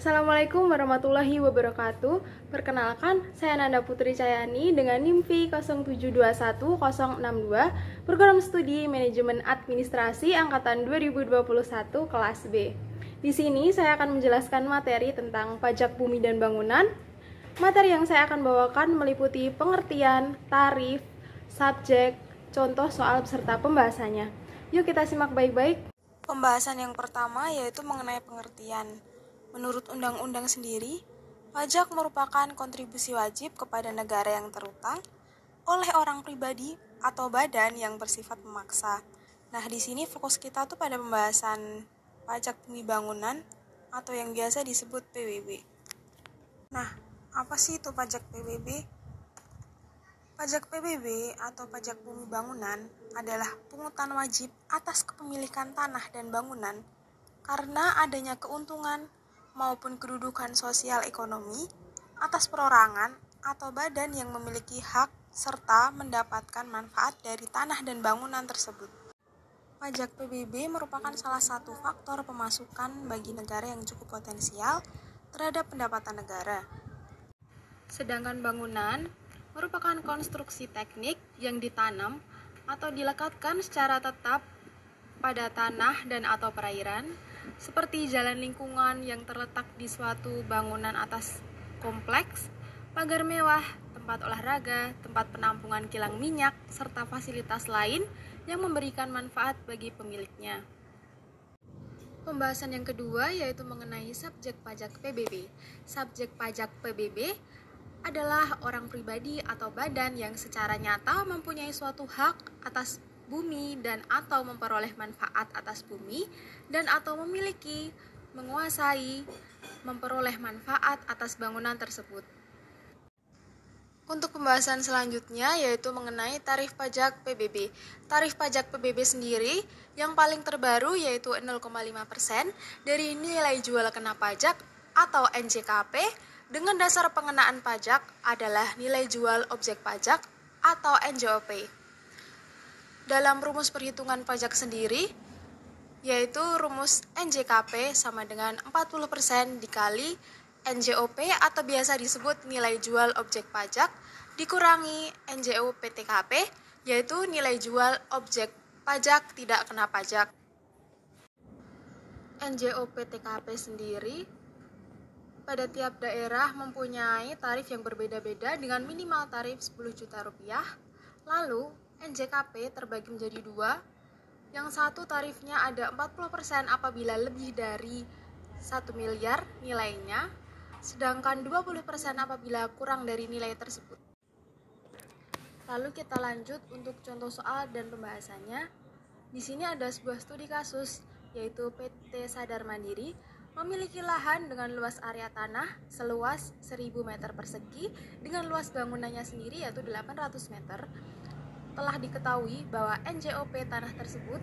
Assalamualaikum warahmatullahi wabarakatuh. Perkenalkan, saya Nanda Putri Cahyani dengan NIM V0721-062, Program Studi Manajemen Administrasi Angkatan 2021 kelas B. Di sini saya akan menjelaskan materi tentang pajak bumi dan bangunan. Materi yang saya akan bawakan meliputi pengertian, tarif, subjek, contoh soal beserta pembahasannya. Yuk kita simak baik-baik. Pembahasan yang pertama yaitu mengenai pengertian. Menurut undang-undang sendiri, pajak merupakan kontribusi wajib kepada negara yang terutang oleh orang pribadi atau badan yang bersifat memaksa. Nah, di sini fokus kita tuh pada pembahasan pajak bumi bangunan atau yang biasa disebut PBB. Nah, apa sih itu pajak PBB? Pajak PBB atau pajak bumi bangunan adalah pungutan wajib atas kepemilikan tanah dan bangunan karena adanya keuntungan maupun kedudukan sosial ekonomi atas perorangan atau badan yang memiliki hak serta mendapatkan manfaat dari tanah dan bangunan tersebut. Pajak PBB merupakan salah satu faktor pemasukan bagi negara yang cukup potensial terhadap pendapatan negara. Sedangkan bangunan merupakan konstruksi teknik yang ditanam atau dilekatkan secara tetap pada tanah dan atau perairan, seperti jalan lingkungan yang terletak di suatu bangunan atas kompleks, pagar mewah, tempat olahraga, tempat penampungan kilang minyak, serta fasilitas lain yang memberikan manfaat bagi pemiliknya. Pembahasan yang kedua yaitu mengenai subjek pajak PBB. Subjek pajak PBB adalah orang pribadi atau badan yang secara nyata mempunyai suatu hak atas bumi dan atau memperoleh manfaat atas bumi dan atau memiliki, menguasai, memperoleh manfaat atas bangunan tersebut. Untuk pembahasan selanjutnya yaitu mengenai tarif pajak PBB. Tarif pajak PBB sendiri yang paling terbaru yaitu 0,5% dari nilai jual kena pajak atau NJKP dengan dasar pengenaan pajak adalah nilai jual objek pajak atau NJOP. Dalam rumus perhitungan pajak sendiri, yaitu rumus NJKP sama dengan 40% dikali NJOP atau biasa disebut nilai jual objek pajak dikurangi NJOPTKP, yaitu nilai jual objek pajak tidak kena pajak. NJOPTKP sendiri pada tiap daerah mempunyai tarif yang berbeda-beda dengan minimal tarif 10 juta rupiah. Lalu NJKP terbagi menjadi dua. Yang satu tarifnya ada 40% apabila lebih dari 1 miliar nilainya, sedangkan 20% apabila kurang dari nilai tersebut. Lalu kita lanjut untuk contoh soal dan pembahasannya. Di sini ada sebuah studi kasus, yaitu PT Sadar Mandiri memiliki lahan dengan luas area tanah seluas 1000 meter persegi dengan luas bangunannya sendiri yaitu 800 meter. Telah diketahui bahwa NJOP tanah tersebut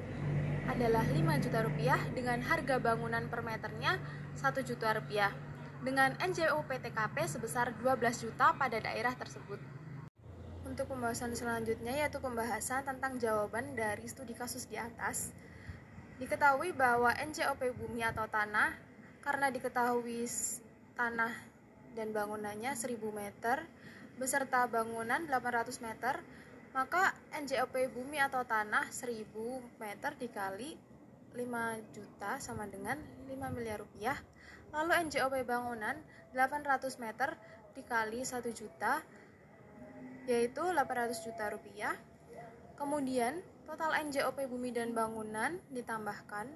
adalah 5 juta rupiah dengan harga bangunan per meternya 1 juta rupiah dengan NJOP TKP sebesar 12 juta pada daerah tersebut. Untuk pembahasan selanjutnya yaitu pembahasan tentang jawaban dari studi kasus di atas. Diketahui bahwa NJOP bumi atau tanah karena diketahui tanah dan bangunannya 1000 meter beserta bangunan 800 meter, maka NJOP bumi atau tanah 1000 meter dikali 5 juta sama dengan 5 miliar rupiah. Lalu NJOP bangunan 800 meter dikali 1 juta yaitu 800 juta rupiah. Kemudian total NJOP bumi dan bangunan ditambahkan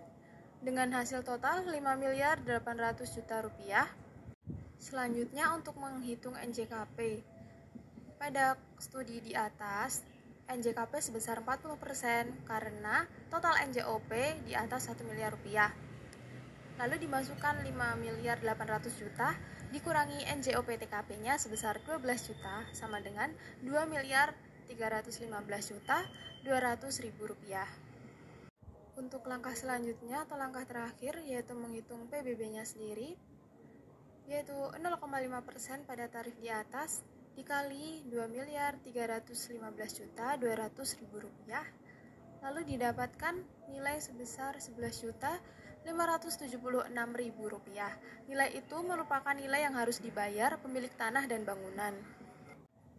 dengan hasil total 5 miliar 800 juta rupiah. Selanjutnya untuk menghitung NJKP. Pada studi di atas, NJKP sebesar 40% karena total NJOP di atas 1 miliar rupiah. Lalu dimasukkan 5 miliar 800 juta dikurangi NJOP TKP-nya sebesar 12 juta sama dengan 2 miliar 315 juta 200 ribu rupiah. Untuk langkah selanjutnya atau langkah terakhir yaitu menghitung PBB-nya sendiri, yaitu 0,5% pada tarif di atas dikali 2 miliar 315 juta 200 ribu rupiah, lalu didapatkan nilai sebesar 11 juta Rp576.000. Nilai itu merupakan nilai yang harus dibayar pemilik tanah dan bangunan.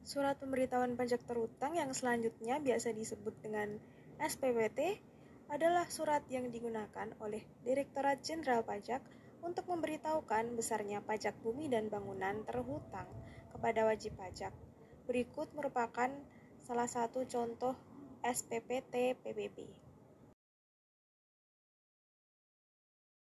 Surat pemberitahuan pajak terutang yang selanjutnya biasa disebut dengan SPWT adalah surat yang digunakan oleh Direktorat Jenderal Pajak untuk memberitahukan besarnya pajak bumi dan bangunan terhutang kepada wajib pajak. Berikut merupakan salah satu contoh SPPT PBB.